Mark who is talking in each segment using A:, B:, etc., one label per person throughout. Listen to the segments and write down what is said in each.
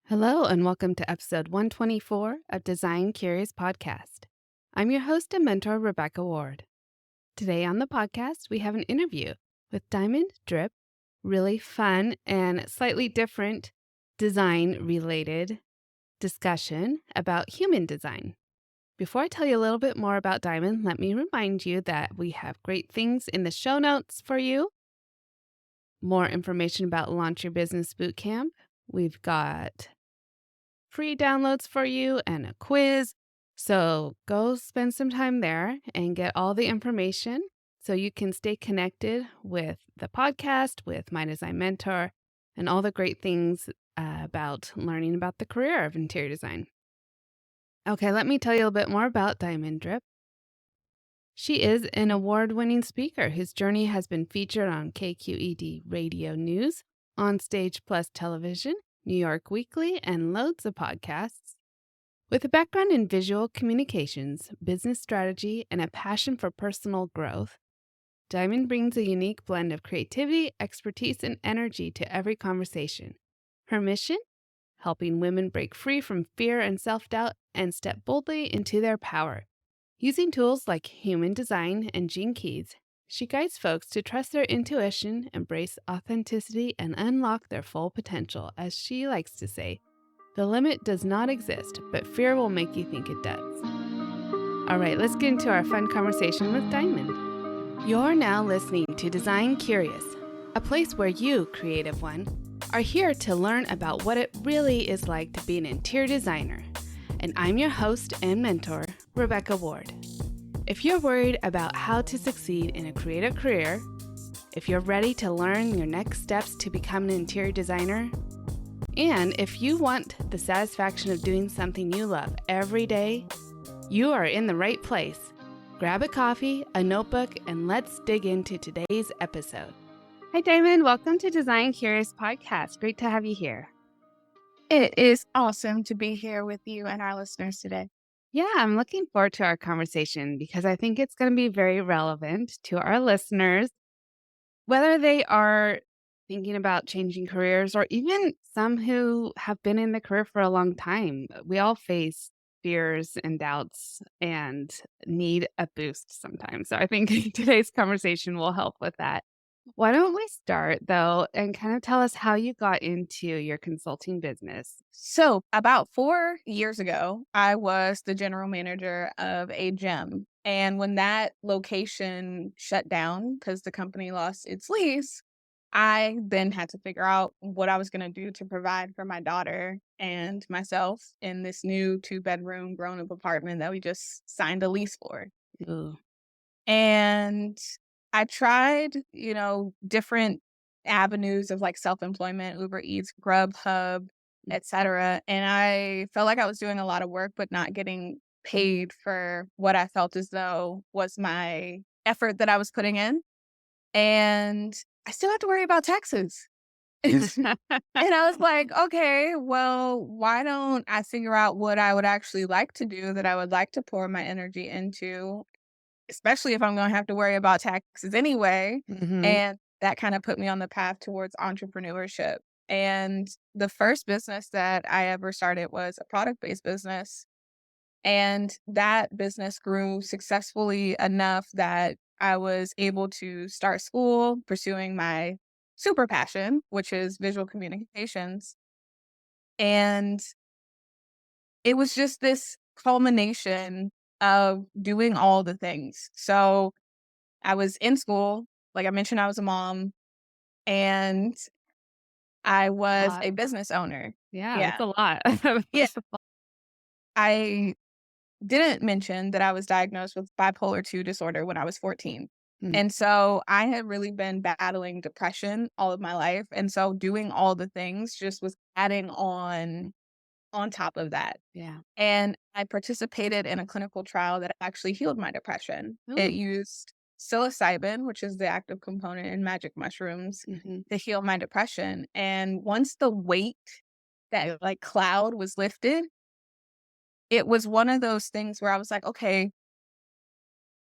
A: Hello, and welcome to episode 124 of Design Curious Podcast. I'm your host and mentor, Rebecca Ward. Today on the podcast, we have an interview with Diamond Drip, really fun and slightly different design-related discussion about human design. Before I tell you a little bit more about Diamond, let me remind you that we have great things in the show notes for you. More information about Launch Your Business Bootcamp. We've got free downloads for you and a quiz. So go spend some time there and get all the information so you can stay connected with the podcast, with My Design Mentor, and all the great things about learning about the career of interior design. Okay, let me tell you a little bit more about Diamond Drip. She is an award-winning speaker whose journey has been featured on KQED Radio News, On Stage Plus Television, New York Weekly, and loads of podcasts. With a background in visual communications, business strategy, and a passion for personal growth, Diamond brings a unique blend of creativity, expertise, and energy to every conversation. Her mission? Helping women break free from fear and self-doubt and step boldly into their power. Using tools like human design and gene keys, she guides folks to trust their intuition, embrace authenticity, and unlock their full potential. As she likes to say, the limit does not exist, but fear will make you think it does. All right, let's get into our fun conversation with Diamond. You're now listening to Design Curious, a place where you, creative one, are here to learn about what it really is like to be an interior designer. And I'm your host and mentor, Rebecca Ward. If you're worried about how to succeed in a creative career, if you're ready to learn your next steps to become an interior designer, and if you want the satisfaction of doing something you love every day, you are in the right place. Grab a coffee, a notebook, and let's dig into today's episode. Hi, Diamond. Welcome to Design Curious Podcast. Great to have you here.
B: It is awesome to be here with you and our listeners today.
A: Yeah, I'm looking forward to our conversation because I think it's going to be very relevant to our listeners, whether they are thinking about changing careers or even some who have been in the career for a long time. We all face fears and doubts and need a boost sometimes. So I think today's conversation will help with that. Why don't we start, though, and kind of tell us how you got into your consulting business?
B: So, about 4 years ago, I was the general manager of a gym. And when that location shut down because the company lost its lease, I then had to figure out what I was going to do to provide for my daughter and myself in this new 2-bedroom grown up apartment that we just signed a lease for.
A: Ooh.
B: And I tried, different avenues of like self-employment, Uber Eats, Grubhub, etc. And I felt like I was doing a lot of work, but not getting paid for what I felt as though was my effort that I was putting in. And I still have to worry about taxes. And I was like, okay, well, why don't I figure out what I would actually like to do that I would like to pour my energy into, especially if I'm gonna have to worry about taxes anyway.
A: Mm-hmm.
B: And that kind of put me on the path towards entrepreneurship. And the first business that I ever started was a product-based business. And that business grew successfully enough that I was able to start school pursuing my super passion, which is visual communications. And it was just this culmination of doing all the things. So I was in school. Like I mentioned, I was a mom and I was
A: Lot.
B: a business owner.
A: Yeah,
B: Yeah.
A: that's a lot.
B: Yeah. I didn't mention that I was diagnosed with bipolar 2 disorder when I was 14.
A: Mm,
B: And so I had really been battling depression all of my life. And so doing all the things just was adding on top of that.
A: yeah.
B: And I participated in a clinical trial that actually healed my depression. It
A: Ooh.
B: used psilocybin, which is the active component in magic mushrooms,
A: Mm-hmm.
B: to heal my depression. And once the weight, that like cloud was lifted, it was one of those things where I was like, okay,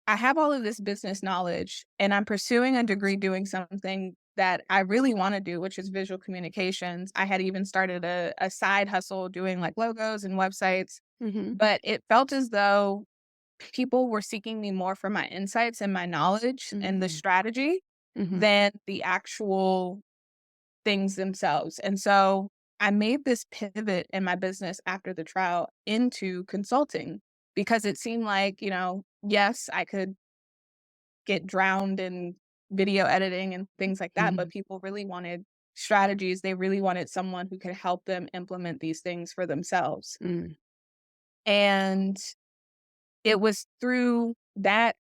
B: I have all of this business knowledge and I'm pursuing a degree doing something that I really want to do, which is visual communications. I had even started a side hustle doing like logos and websites,
A: Mhm.
B: but it felt as though people were seeking me more for my insights and my knowledge and the
A: Mm.
B: strategy
A: Mhm.
B: than the actual things themselves. And so I made this pivot in my business after the trial into consulting because it seemed like, yes, I could get drowned in video editing and things like that, but
A: Mhm.
B: people really wanted strategies. They really wanted someone who could help them implement these things for themselves.
A: Mm.
B: And it was through that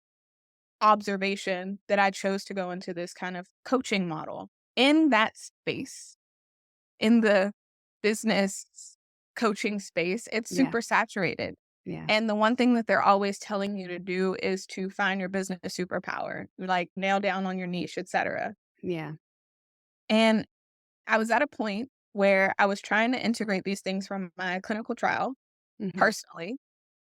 B: observation that I chose to go into this kind of coaching model. In that space, in the business coaching space, it's
A: Yeah.
B: super saturated.
A: Yeah.
B: And the one thing that they're always telling you to do is to find your business superpower, like nail down on your niche, etc.
A: Yeah.
B: And I was at a point where I was trying to integrate these things from my clinical trial
A: Mhm.
B: personally,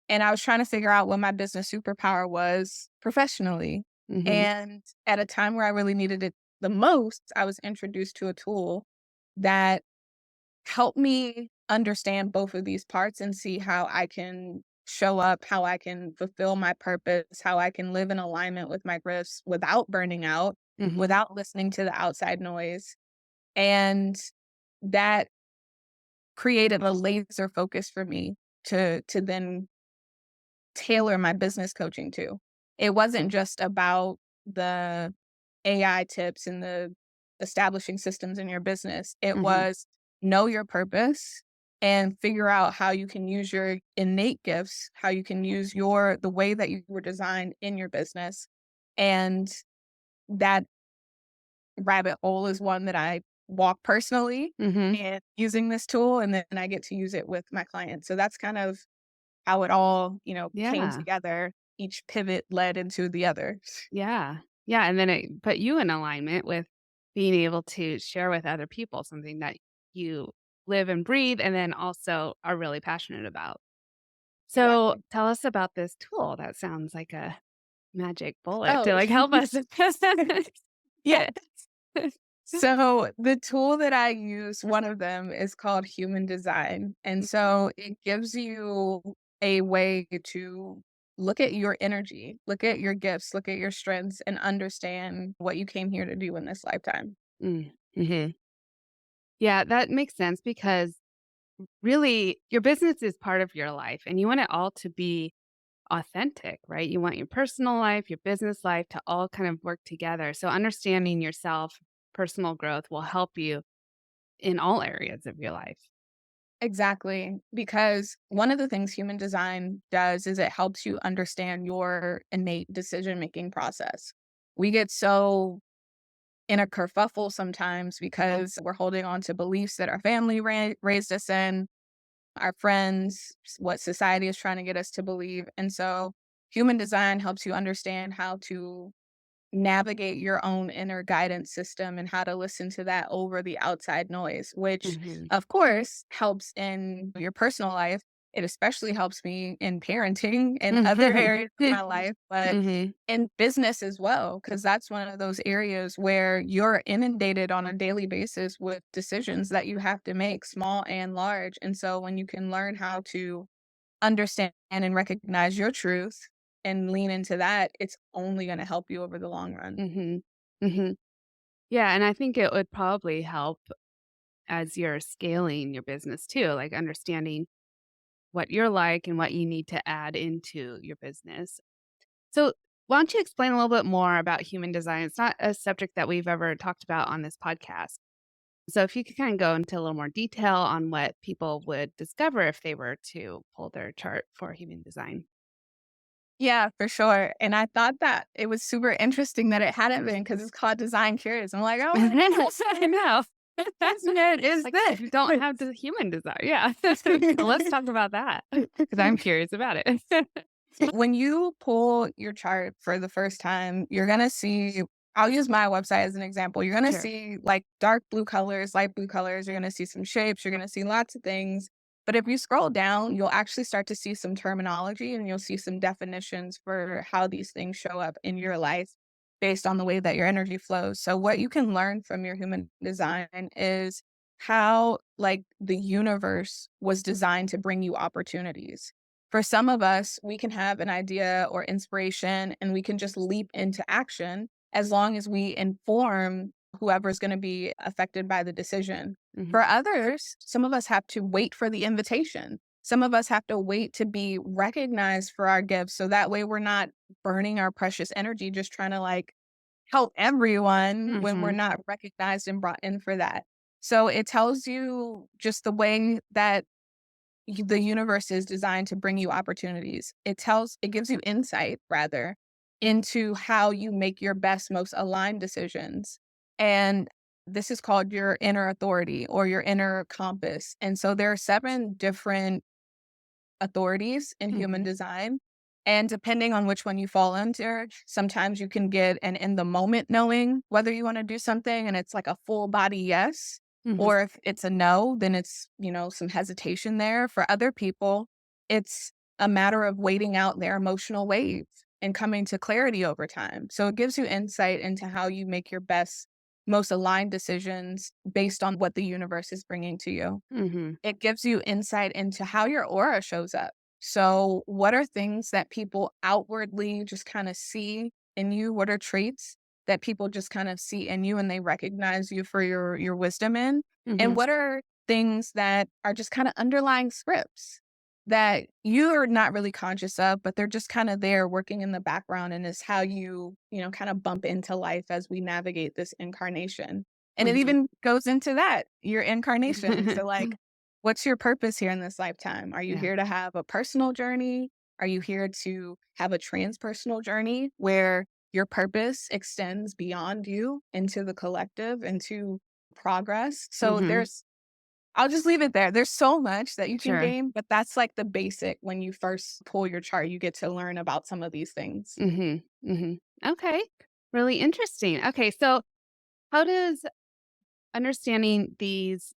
B: and I was trying to figure out what my business superpower was professionally.
A: Mhm.
B: And at a time where I really needed it the most, I was introduced to a tool that helped me understand both of these parts and see how I can show up, how I can fulfill my purpose, how I can live in alignment with my gifts without burning out,
A: Mhm.
B: without listening to the outside noise. And that created a laser focus for me to then tailor my business coaching to. It wasn't just about the AI tips and the establishing systems in your business. It
A: Mhm.
B: was know your purpose and figure out how you can use your innate gifts, how you can use the way that you were designed in your business. And that rabbit hole is one that I walk personally
A: Mhm.
B: and using this tool, and then I get to use it with my clients. So that's kind of how it all, came
A: Yeah.
B: together. Each pivot led into the other.
A: Yeah. Yeah, and then it put you in alignment with being able to share with other people something that you live and breathe and then also are really passionate about. So,
B: Exactly.
A: tell us about this tool. That sounds like a magic bullet
B: Oh,
A: to, like, help us.
B: yeah. So the tool that I use, one of them is called Human Design. And
A: Mhm.
B: so it gives you a way to look at your energy, look at your gifts, look at your strengths, and understand what you came here to do in this lifetime.
A: Mm. Mhm. Yeah, that makes sense because really your business is part of your life and you want it all to be authentic, right? You want your personal life, your business life to all kind of work together. So understanding yourself, personal growth will help you in all areas of your life.
B: Exactly. Because one of the things human design does is it helps you understand your innate decision making process. We get so in a kerfuffle sometimes because we're holding on to beliefs that our family raised us in, our friends, what society is trying to get us to believe. And so human design helps you understand how to navigate your own inner guidance system and how to listen to that over the outside noise, which
A: Mhm.
B: of course helps in your personal life. It especially helps me in parenting and other
A: Mhm.
B: areas of my life, but
A: Mhm.
B: in business as well, because that's one of those areas where you're inundated on a daily basis with decisions that you have to make, small and large. And so when you can learn how to understand and recognize your truth and lean into that, it's only gonna help you over the long run.
A: Mhm. Mhm. Yeah, and I think it would probably help as you're scaling your business too, like understanding what you're like and what you need to add into your business. So, why don't you explain a little bit more about human design? It's not a subject that we've ever talked about on this podcast. So, if you could kind of go into a little more detail on what people would discover if they were to pull their chart for human design.
B: Yeah, for sure, and I thought that it was super interesting that it hadn't been because it's called Design Curious. I'm like, "Oh my
A: I know.
B: what is
A: Like,
B: this?"
A: you don't have the human design. Yeah. So let's talk about that because I'm curious about it.
B: When you pull your chart for the first time, you're gonna see I'll use my website as an example. You're gonna
A: Sure.
B: see like dark blue colors, light blue colors, you're gonna see some shapes, you're gonna see lots of things. But if you scroll down, you'll actually start to see some terminology and you'll see some definitions for how these things show up in your life based on the way that your energy flows. So what you can learn from your human design is how like the universe was designed to bring you opportunities. For some of us, we can have an idea or inspiration and we can just leap into action as long as we inform whoever's going to be affected by the decision.
A: Mhm.
B: For others, some of us have to wait for the invitation. Some of us have to wait to be recognized for our gifts. So that way we're not burning our precious energy just trying to like help everyone when we're
A: Mhm.
B: not recognized and brought in for that. So it tells you just the way that the universe is designed to bring you opportunities. It gives you insight rather into how you make your best, most aligned decisions. And this is called your inner authority or your inner compass. And so there are seven different authorities in human
A: Mhm.
B: design. And depending on which one you fall under, sometimes you can get an in the moment knowing whether you want to do something and it's like a full body yes.
A: Mhm.
B: Or if it's a no, then it's, some hesitation there. For other people, it's a matter of waiting out their emotional wave and coming to clarity over time. So it gives you insight into how you make your best, most aligned decisions based on what the universe is bringing to you.
A: Mhm.
B: It gives you insight into how your aura shows up. So, what are things that people outwardly just kind of see in you? What are traits that people just kind of see in you and they recognize you for your wisdom in? And
A: Mhm.
B: what are things that are just kind of underlying scripts that you're not really conscious of, but they're just kind of there working in the background and is how you kind of bump into life as we navigate this incarnation. And it
A: Mhm.
B: even goes into that, your incarnation. So like what's your purpose here in this lifetime? Are you
A: Yeah.
B: here to have a personal journey? Are you here to have a transpersonal journey where your purpose extends beyond you into the collective, into progress? So
A: Mhm.
B: I'll just leave it there. There's so much that you can
A: Sure.
B: gain, but that's like the basic when you first pull your chart, you get to learn about some of these things.
A: Mhm. Mhm. Okay. Really interesting. Okay, so how does understanding these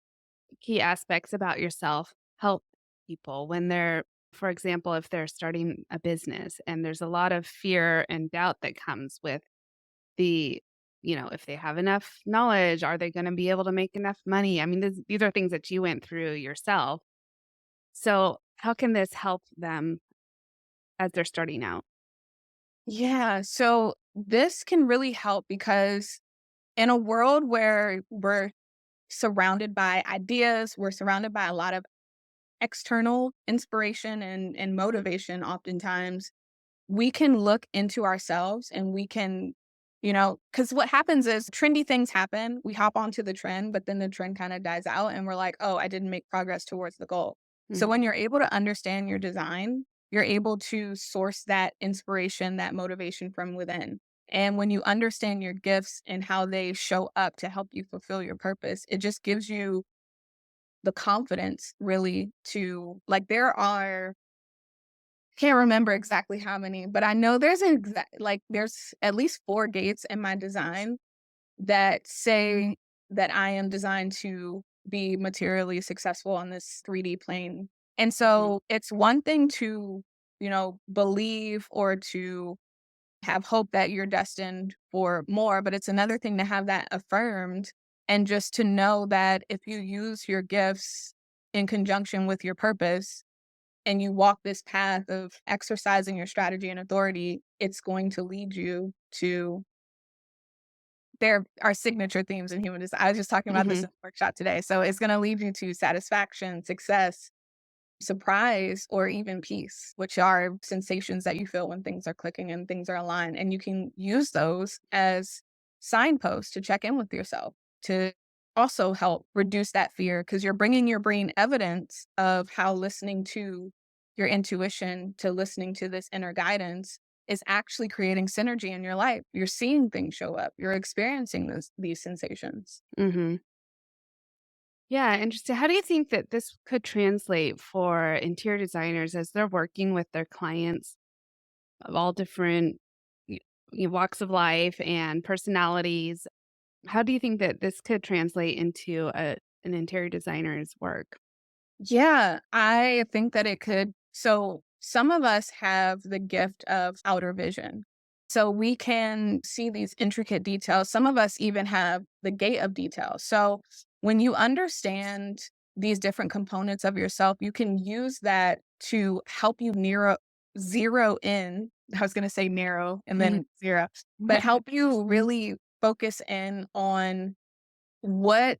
A: key aspects about yourself help people when they're, for example, if they're starting a business and there's a lot of fear and doubt that comes with the, if they have enough knowledge, are they going to be able to make enough money? I mean, these are things that you went through yourself. So, how can this help them as they're starting out?
B: Yeah. So this can really help because in a world where we're surrounded by ideas, we're surrounded by a lot of external inspiration and motivation oftentimes we can look into ourselves and we can, because what happens is trendy things happen. We hop onto the trend, but then the trend kind of dies out and we're like, oh, I didn't make progress towards the goal. So when
A: Mhm.
B: you're able to understand your design, you're able to source that inspiration, that motivation from within. And when you understand your gifts and how they show up to help you fulfill your purpose, it just gives you the confidence really to like there are can't remember exactly how many, but I know there's at least 4 gates in my design that say that I am designed to be materially successful on this 3D plane. And
A: Mhm.
B: so it's one thing to, believe or to have hope that you're destined for more, but it's another thing to have that affirmed and just to know that if you use your gifts in conjunction with your purpose, and you walk this path of exercising your strategy and authority, it's going to lead you to there are signature themes in human design. I was just talking about this in
A: Mhm.
B: the workshop today. So it's going to lead you to satisfaction, success, surprise, or even peace, which are sensations that you feel when things are clicking and things are aligned. And you can use those as signposts to check in with yourself to also help reduce that fear because you're bringing your brain evidence of how listening to your intuition, to listening to this inner guidance is actually creating synergy in your life. You're seeing things show up. You're experiencing these sensations.
A: Mhm. Yeah, interesting. How do you think that this could translate for interior designers as they're working with their clients of all different y walks of life and personalities? How do you think that this could translate into an interior designer's work?
B: Yeah, I think that it could. So some of us have the gift of outer vision. So we can see these intricate details. Some of us even have the gate of detail. So when you understand these different components of yourself, you can use that to help you zero in. I was going to say narrow and
A: Mhm.
B: then zero, but help you really focus in on what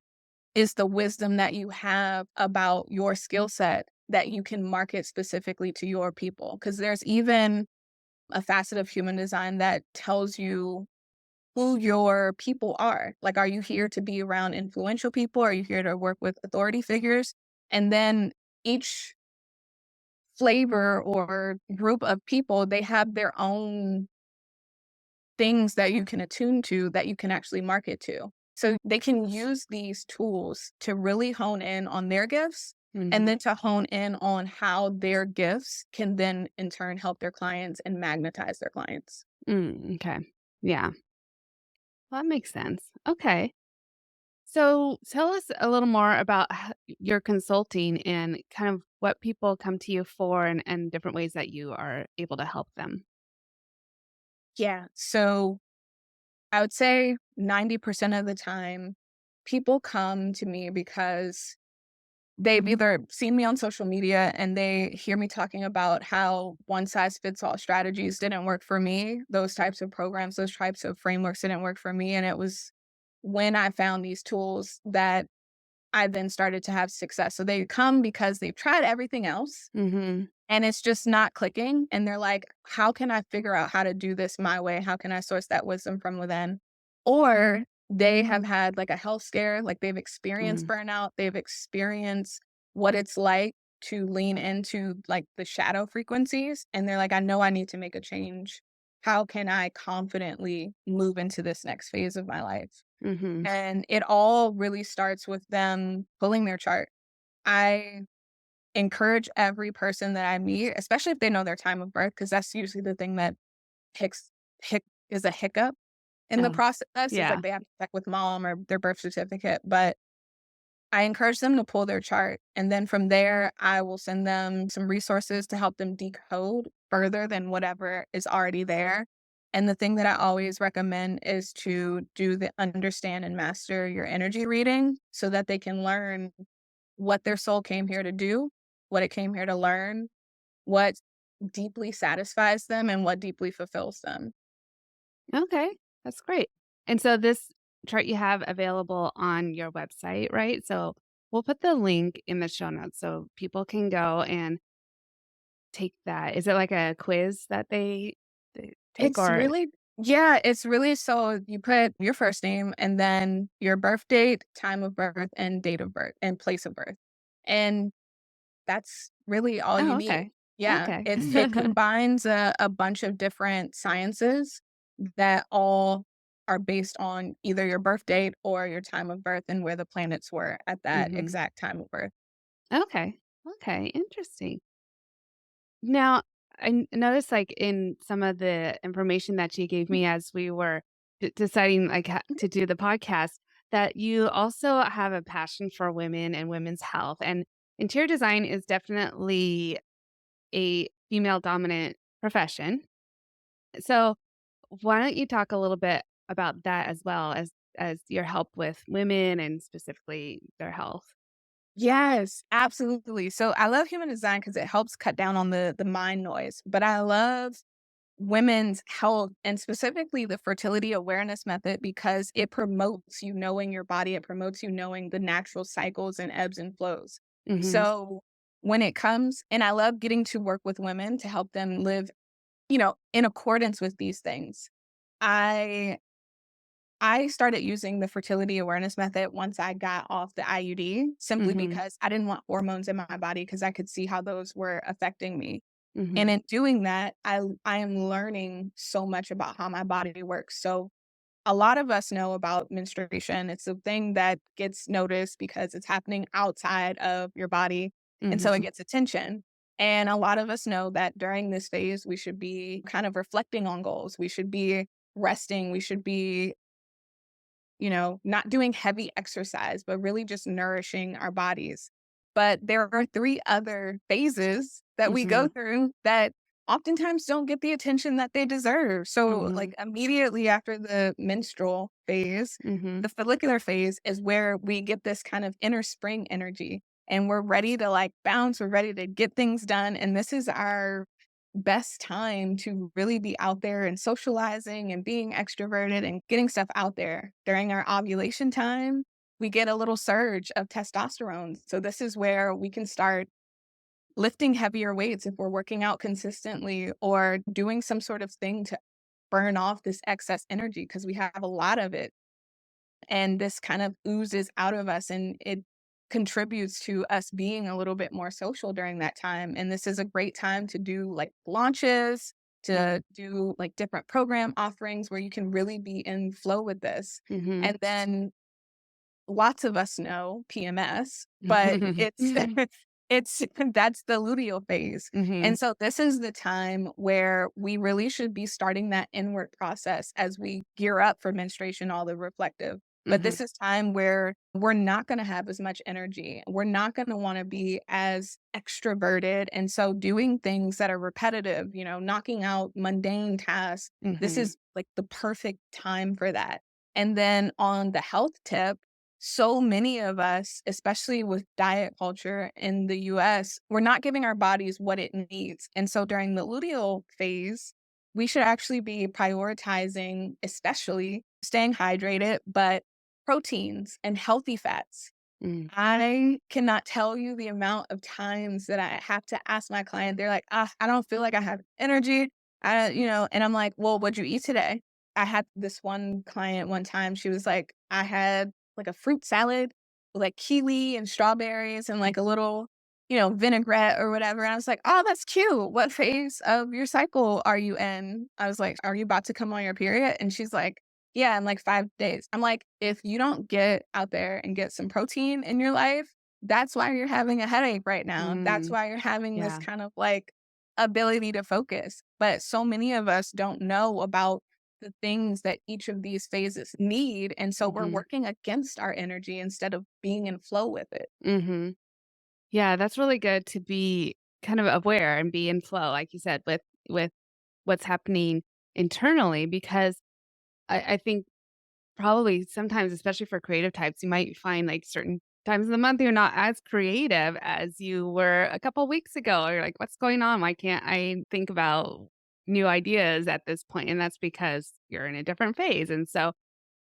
B: is the wisdom that you have about your skill set that you can market specifically to your people. Because there's even a facet of human design that tells you who your people are. Like, are you here to be around influential people? Are you here to work with authority figures? And then each flavor or group of people, they have their own things that you can attune to that you can actually market to. So they can use these tools to really hone in on their gifts and
A: Mhm.
B: then to hone in on how their gifts can then in turn help their clients and magnetize their clients.
A: Okay. Yeah. Well, that makes sense. Okay. So tell us a little more about your consulting and kind of what people come to you for and different ways that you are able to help them.
B: Yeah. So I would say 90% of the time, people come to me because they've either seen me on social media and they hear me talking about how one size fits all strategies didn't work for me. Those types of programs, those types of frameworks didn't work for me. And it was when I found these tools that I then started to have success. So they come because they've tried everything else
A: Mhm.
B: and it's just not clicking, and they're like, "How can I figure out how to do this my way? How can I source that wisdom from within?" Or they have had, like, a health scare, like, they've experienced
A: Mm.
B: burnout, they've experienced what it's like to lean into, like, the shadow frequencies, and they're like, "I know I need to make a change. How can I confidently move into this next phase of my life?"
A: Mhm.
B: And it all really starts with them pulling their chart. I encourage every person that I meet, especially if they know their time of birth, because that's usually the thing that hicks hic is a hiccup in the
A: Oh,
B: process, is like
A: yeah.
B: they have to check with mom or their birth certificate, but I encourage them to pull their chart, and then from there, I will send them some resources to help them decode further than whatever is already there, and the thing that I always recommend is to do the understand and master your energy reading so that they can learn what their soul came here to do, what it came here to learn, what deeply satisfies them, and what deeply fulfills them.
A: Okay. That's great. And so this chart you have available on your website, right? So we'll put the link in the show notes so people can go and take that. Is it like a quiz that they take
B: It's
A: or
B: really Yeah, it's really so you put your first name and then your birth date, time of birth, and date of birth, and place of birth. And that's really all you
A: Oh,
B: need.
A: okay.
B: Yeah,
A: Okay.
B: it combines a bunch of different sciences that all are based on either your birth date or your time of birth and where the planets were at that
A: Mhm.
B: exact time of birth.
A: Okay. Okay, interesting. Now, noticed, like, in some of the information that you gave me as we were deciding, like, to do the podcast, that you also have a passion for women and women's health. And interior design is definitely a female dominant profession. So, why don't you talk a little bit about that as well as your help with women and specifically their health?
B: Yes, absolutely. So I love human design because it helps cut down on the mind noise, but I love women's health and specifically the fertility awareness method because it promotes you knowing your body, it promotes you knowing the natural cycles and ebbs and flows.
A: Mhm.
B: So when it comes and I love getting to work with women to help them live, in accordance with these things. I I started using the fertility awareness method once I got off the IUD simply
A: Mhm.
B: because I didn't want hormones in my body because I could see how those were affecting me. And
A: Mhm.
B: in doing that, I am learning so much about how my body works. So a lot of us know about menstruation. It's a thing that gets noticed because it's happening outside of your body. And so it
A: Mhm.
B: gets attention. And a lot of us know that during this phase, we should be kind of reflecting on goals. We should be resting. We should be, not doing heavy exercise, but really just nourishing our bodies. But there are three other phases that we go
A: Mhm.
B: through that oftentimes don't get the attention that they deserve. So,
A: Mhm.
B: like, immediately after the menstrual phase,
A: Mhm.
B: the follicular phase is where we get this kind of inner spring energy and we're ready to like bounce, we're ready to get things done. And this is our best time to really be out there and socializing and being extroverted and getting stuff out there. During our ovulation time, we get a little surge of testosterone. So, this is where we can start lifting heavier weights if we're working out consistently or doing some sort of thing to burn off this excess energy because we have a lot of it. And this kind of oozes out of us and it contributes to us being a little bit more social during that time. And this is a great time to do like launches,
A: Yeah.
B: to do like different program offerings where you can really be in flow with this.
A: Mhm.
B: And then lots of us know PMS, but it's it's that's the luteal phase.
A: Mhm.
B: And so this is the time where we really should be starting that inward process as we gear up for menstruation, all the reflective. But
A: Mhm.
B: this is time where we're not going to have as much energy. We're not going to want to be as extroverted. And so doing things that are repetitive, knocking out mundane tasks, this
A: Mhm.
B: is like the perfect time for that. And then on the health tip, so many of us, especially with diet culture in the US, we're not giving our bodies what it needs. And so during the luteal phase, we should actually be prioritizing, especially staying hydrated, but proteins and healthy fats.
A: Mm.
B: I cannot tell you the amount of times that I have to ask my client, they're like, I don't feel like I have energy. And I'm like, well, what'd you eat today? I had this one client one time, she was like, I had like a fruit salad with like kiwi and strawberries and like a little, vinaigrette or whatever. And I was like, oh, that's cute. What phase of your cycle are you in? I was like, are you about to come on your period? And she's like, yeah, in like 5 days. I'm like, if you don't get out there and get some protein in your life, that's why you're having a headache right now. That's
A: Mm.
B: why you're having this
A: Yeah.
B: kind of like ability to focus. But so many of us don't know about the things that each of these phases need. And so we're
A: Mhm.
B: working against our energy instead of being in flow with it.
A: Mhm. Yeah, that's really good to be kind of aware and be in flow, like you said, with what's happening internally because I think probably sometimes, especially for creative types, you might find like certain times of the month you're not as creative as you were a couple weeks ago. Or you're like, what's going on? Why can't I think about new ideas at this point? And that's because you're in a different phase. And so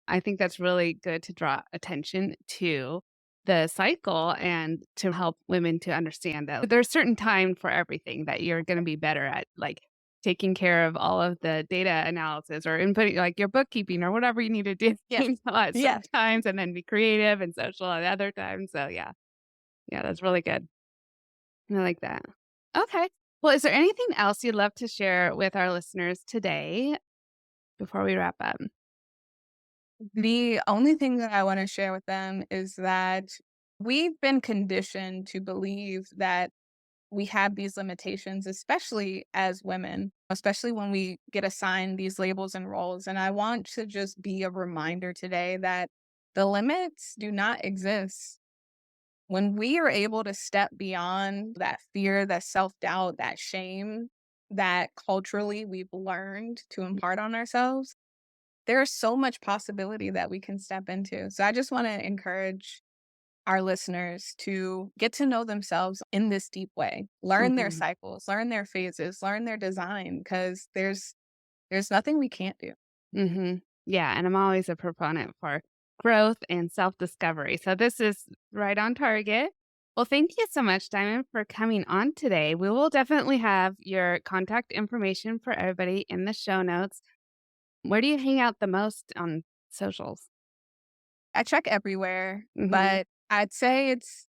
A: I think that's really good to draw attention to the cycle and to help women to understand that there's certain time for everything that you're going to be better at, like taking care of all of the data analysis or inputting like your bookkeeping or whatever you need to do
B: Yes.
A: at
B: Yes.
A: certain times and then be creative and social at other times. So yeah. Yeah, that's really good. I like that. Okay. Well, is there anything else you'd love to share with our listeners today before we wrap up?
B: The only thing that I want to share with them is that we've been conditioned to believe that we have these limitations, especially as women, especially when we get assigned these labels and roles. And I want to just be a reminder today that the limits do not exist. When we are able to step beyond that fear, that self doubt, that shame that culturally we've learned to impart on ourselves, there's so much possibility that we can step into. So I just want to encourage our listeners to get to know themselves in this deep way. Learn their
A: Mhm.
B: cycles, learn their phases, learn their design because there's nothing we can't do.
A: Mhm. Yeah, and I'm always a proponent for growth and self-discovery. So this is right on target. Well, thank you so much, Diamond, for coming on today. We will definitely have your contact information for everybody in the show notes. Where do you hang out the most on socials?
B: I check everywhere,
A: Mhm.
B: but I'd say it's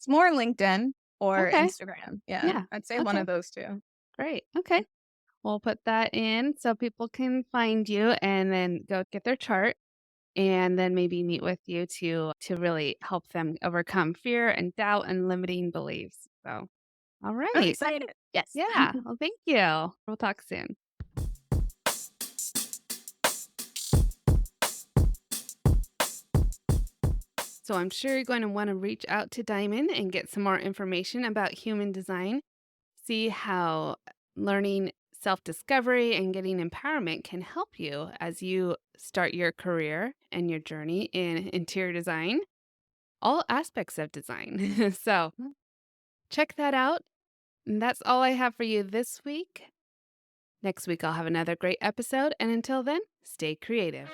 B: more LinkedIn or
A: Okay.
B: Instagram. Yeah,
A: Yeah.
B: I'd say one
A: Okay.
B: of those 2.
A: Great. Okay. We'll put that in so people can find you and then go get their chart and then maybe meet with you to really help them overcome fear and doubt and limiting beliefs. So, all
B: I'm
A: right.
B: excited. Yes.
A: Yeah. Well, thank you. We'll talk soon. So, I'm sure you're going to want to reach out to Diamond and get some more information about human design. See how Learning self-discovery and getting empowerment can help you as you start your career and your journey in interior design, all aspects of design. So
B: Mm.
A: check that out. And that's all I have for you this week. Next week, I'll have another great episode. And until then, stay creative.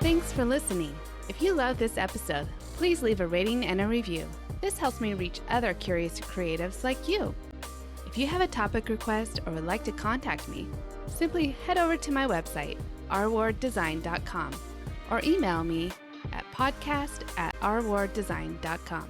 A: Thanks for listening. If you love this episode, please leave a rating and a review. This helps me reach other curious creatives like you. If you have a topic request or would like to contact me, simply head over to my website, rwarddesign.com, or email me at podcast@rwarddesign.com.